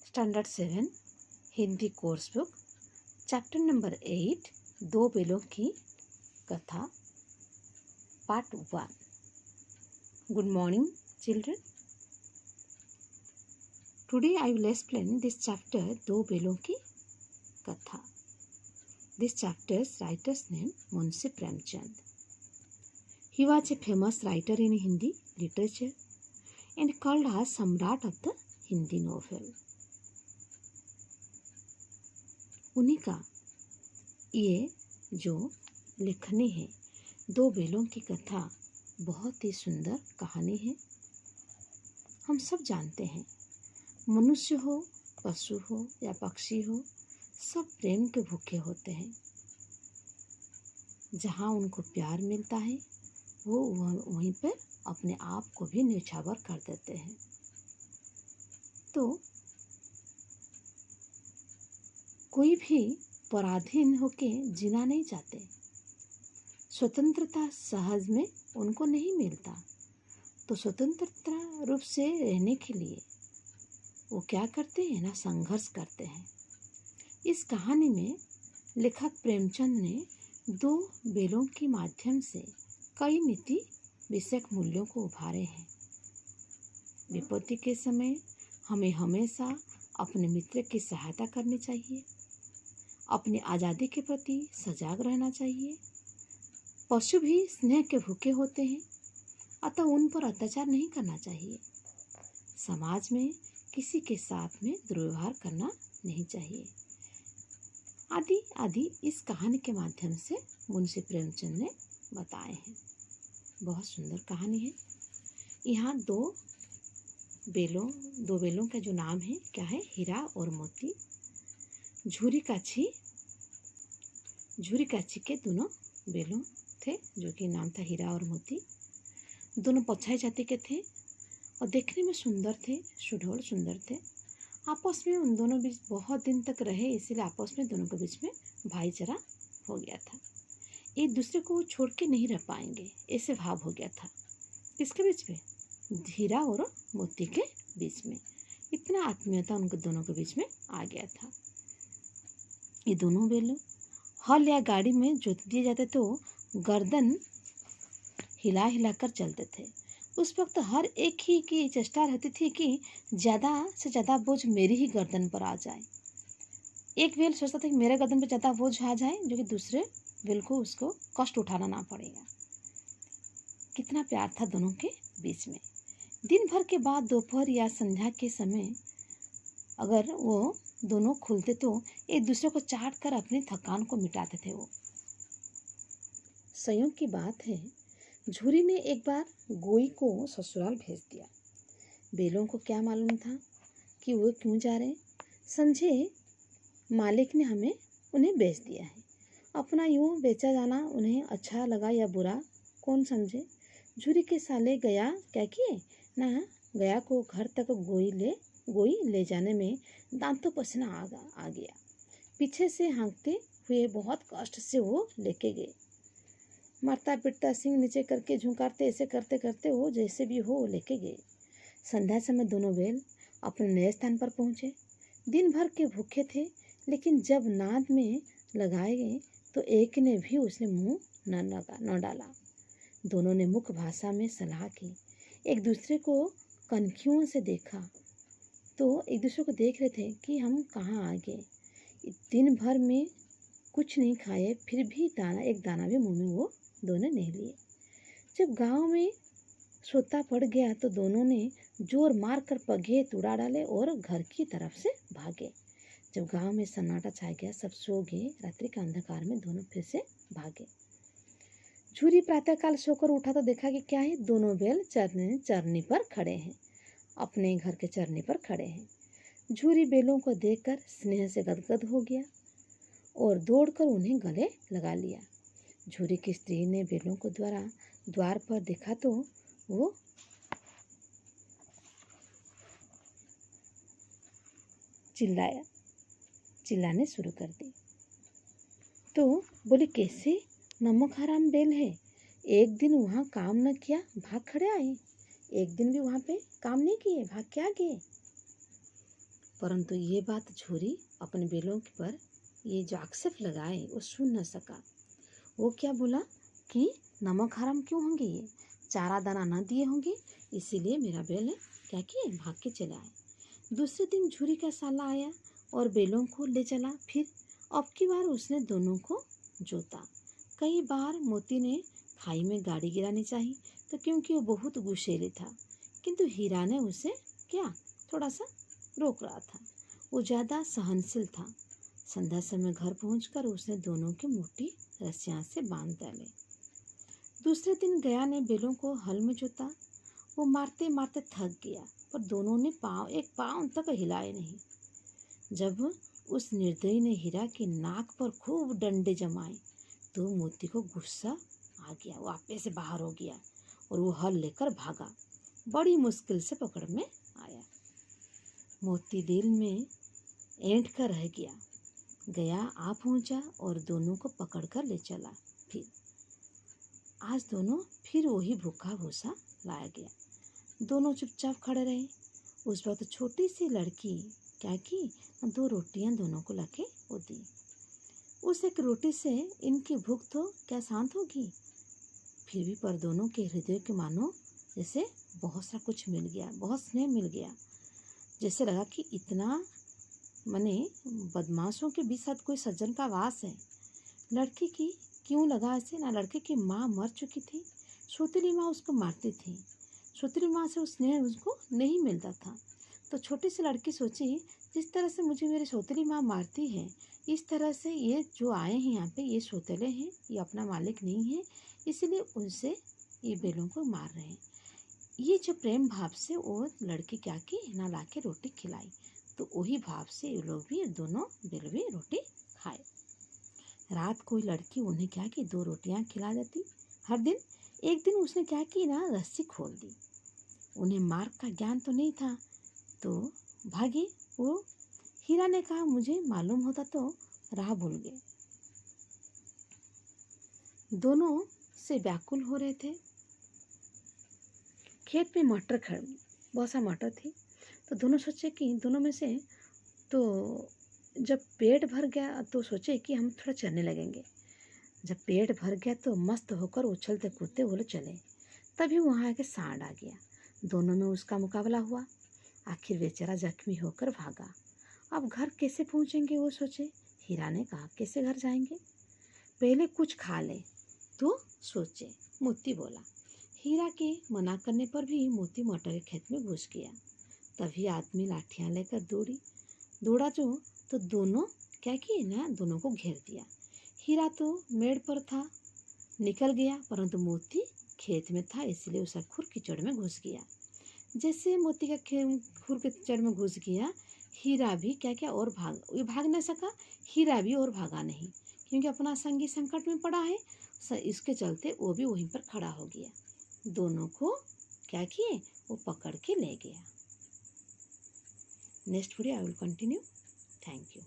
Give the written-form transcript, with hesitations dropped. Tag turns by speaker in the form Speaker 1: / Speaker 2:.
Speaker 1: Standard 7 Hindi course book chapter number 8 दो बेलों की कथा part 1। Good morning children. Today I will explain this chapter दो बेलों की कथा। This chapters writers name Munshi Premchand. He was a famous writer in Hindi literature and called as सम्राट of the Hindi novel. उन्हीं का ये जो लेखनी है दो बेलों की कथा बहुत ही सुंदर कहानी है। हम सब जानते हैं मनुष्य हो, पशु हो या पक्षी हो, सब प्रेम के भूखे होते हैं। जहाँ उनको प्यार मिलता है वो वहीं पर अपने आप को भी न्यौछावर कर देते हैं। तो कोई भी पराधीन होके जीना नहीं चाहते। स्वतंत्रता सहज में उनको नहीं मिलता, तो स्वतंत्रता रूप से रहने के लिए वो क्या करते हैं ना, संघर्ष करते हैं। इस कहानी में लेखक प्रेमचंद ने दो बेलों के माध्यम से कई नीति विषयक मूल्यों को उभारे हैं। विपत्ति के समय हमें हमेशा अपने मित्र की सहायता करनी चाहिए। अपनी आज़ादी के प्रति सजग रहना चाहिए। पशु भी स्नेह के भूखे होते हैं, अतः उन पर अत्याचार नहीं करना चाहिए। समाज में किसी के साथ में दुर्व्यवहार करना नहीं चाहिए। आदि आदि इस कहानी के माध्यम से मुंशी प्रेमचंद ने बताए हैं। बहुत सुंदर कहानी है। यहाँ दो बेलों का जो नाम है क्या है, हीरा और मोती। झूरी काछी के दोनों बेलों थे जो कि नाम था हीरा और मोती। दोनों पछाई जाति के थे और देखने में सुंदर थे, सुडौल सुंदर थे। आपस में उन दोनों बीच बहुत दिन तक रहे, इसीलिए आपस में दोनों के बीच में भाईचारा हो गया था। एक दूसरे को छोड़ के नहीं रह पाएंगे ऐसे भाव हो गया था। किसके बीच में? हीरा और मोती के बीच में इतना आत्मीयता उनके दोनों के बीच में आ गया था। ये दोनों बेलों हल या गाड़ी में जोत दिए जाते तो गर्दन हिला हिलाकर चलते थे। उस वक्त हर एक ही की चेष्टा रहती थी कि ज़्यादा से ज़्यादा बोझ मेरी ही गर्दन पर आ जाए। एक बेल सोचता था कि मेरे गर्दन पर ज़्यादा बोझ आ जाए जो कि दूसरे बेल को उसको कष्ट उठाना ना पड़ेगा। कितना प्यार था दोनों के बीच में। दिन भर के बाद दोपहर या संध्या के समय अगर वो दोनों खुलते तो एक दूसरे को चाट कर अपनी थकान को मिटाते थे। वो संयोग की बात है, झूरी ने एक बार गोई को ससुराल भेज दिया। बेलों को क्या मालूम था कि वो क्यों जा रहे। समझे मालिक ने उन्हें बेच दिया है। अपना यूँ बेचा जाना उन्हें अच्छा लगा या बुरा कौन समझे। झूरी के साले गया क्या किए ना, गया को घर तक गोई ले जाने में दांतों पसीना आ गया। पीछे से हाँकते हुए बहुत कष्ट से वो लेके गए। मारता पिटता सिंह नीचे करके झुकारते, ऐसे करते करते वो जैसे भी हो लेके गए। संध्या समय दोनों बैल अपने नए स्थान पर पहुँचे। दिन भर के भूखे थे, लेकिन जब नाद में लगाए गए तो एक ने भी उसने मुँह न डाला। दोनों ने मुख्य भाषा में सलाह की। एक दूसरे को कनखियों से देखा तो एक दूसरे को देख रहे थे कि हम कहाँ आ गए। दिन भर में कुछ नहीं खाए, फिर भी एक दाना भी मुंह में वो दोनों नहीं लिए। जब गांव में सोता पड़ गया तो दोनों ने जोर मार कर पगे उड़ा डाले और घर की तरफ से भागे। जब गांव में सन्नाटा छा गया, सब सो गए। रात्रि के अंधकार में दोनों फिर से भागे। झूरी प्रातःकाल सोकर उठा तो देखा कि क्या है, दोनों बैल चरनी पर खड़े हैं, अपने घर के चरनी पर खड़े हैं। झूरी बेलों को देखकर स्नेह से गदगद हो गया और दौड़कर उन्हें गले लगा लिया। झूरी की स्त्री ने बेलों को द्वार पर देखा तो वो चिल्लाने शुरू कर दी। तो बोले, कैसे नमक हराम बेल है, एक दिन वहाँ काम न किया भाग खड़े आए, एक दिन भी वहाँ पे काम नहीं किए भाग क्या गए। परंतु ये बात झूरी अपने बेलों पर ये जो आक्षेप लगाए वो सुन न सका। वो क्या बोला कि नमक हराम क्यों होंगे, ये चारा दाना न दिए होंगे, इसीलिए मेरा बेल क्या किए भाग के चले आए। दूसरे दिन झूरी का साला आया और बेलों को ले चला। फिर अब की बार उसने दोनों को जोता। कई बार मोती ने खाई में गाड़ी गिरानी चाहिए तो क्योंकि वो बहुत गुस्सैली था, किंतु हीरा ने उसे क्या थोड़ा सा रोक रहा था। वो ज़्यादा सहनशील था। संध्या समय घर पहुंचकर उसने दोनों की मुट्ठी रस्सियां से बांध डाले। दूसरे दिन गया ने बेलों को हल में जोता। वो मारते मारते थक गया, पर दोनों ने एक पाँव तक हिलाए नहीं। जब उस निर्दयी ने हीरा की नाक पर खूब डंडे जमाए तो मोती को गुस्सा आ गया। वो आपे से बाहर हो गया और वो हल लेकर भागा। बड़ी मुश्किल से पकड़ में आया। मोती दिल में ऐंठ कर रह गया आ पहुंचा और दोनों को पकड़कर ले चला। फिर आज दोनों फिर वही भूखा भूसा लाया गया। दोनों चुपचाप खड़े रहे। उस वक्त छोटी सी लड़की क्या की, 2 रोटियां दोनों को लाके वो दी। उस एक रोटी से इनकी भूख तो क्या शांत होगी। फिर भी पर दोनों के हृदय के मानो जैसे बहुत सा कुछ मिल गया, बहुत स्नेह मिल गया। जैसे लगा कि इतना मने बदमाशों के बीच साथ कोई सज्जन का वास है। लड़की की क्यों लगा ऐसे, ना लड़के की माँ मर चुकी थी, सौतेली माँ उसको मारती थी, सौतेली माँ से स्नेह उसको नहीं मिलता था। तो छोटी सी लड़की सोची, जिस तरह से मुझे मेरी सौतेली माँ मारती है, इस तरह से ये जो आए हैं यहाँ पे ये सौतेले हैं, ये अपना मालिक नहीं है, इसलिए उनसे ये बेलों को मार रहे हैं। ये जो प्रेम भाव से वो लड़की क्या की ना ला के रोटी खिलाई, तो वही भाव से ये लोग भी दोनों बेल भी रोटी खाए। रात कोई लड़की उन्हें क्या की 2 रोटियां खिला देती हर दिन। एक दिन उसने क्या की ना रस्सी खोल दी। उन्हें मार्ग का ज्ञान तो नहीं था तो भागे। वो हीरा ने कहा मुझे मालूम होता तो राह भूल गए। दोनों से व्याकुल हो रहे थे। खेत में मटर बहुत सा मटर थी, तो दोनों सोचे कि दोनों में से तो जब पेट भर गया तो सोचे कि हम थोड़ा चलने लगेंगे। जब पेट भर गया तो मस्त होकर उछलते कूदते बोले चले। तभी वहाँ आके सांड आ गया। दोनों में उसका मुकाबला हुआ। आखिर बेचारा जख्मी होकर भागा। अब घर कैसे पहुँचेंगे वो सोचे। हीरा ने कहा कैसे घर जाएंगे, पहले कुछ खा ले तो सोचे। मोती बोला। हीरा के मना करने पर भी मोती मटर के खेत में घुस गया। तभी आदमी लाठियाँ लेकर दौड़ा जो तो दोनों क्या किए ना दोनों को घेर दिया। हीरा तो मेड़ पर था, निकल गया, परंतु मोती खेत में था, इसलिए उसका खुर कीचड़ में घुस गया। जैसे मोती का खुर कीचड़ में घुस गया, हीरा भी क्या और भाग न सका। हीरा भी और भागा नहीं, क्योंकि अपना संगी संकट में पड़ा है। इसके चलते वो भी वहीं पर खड़ा हो गया। दोनों को क्या किए वो पकड़ के ले गया। Next video I will continue. Thank you.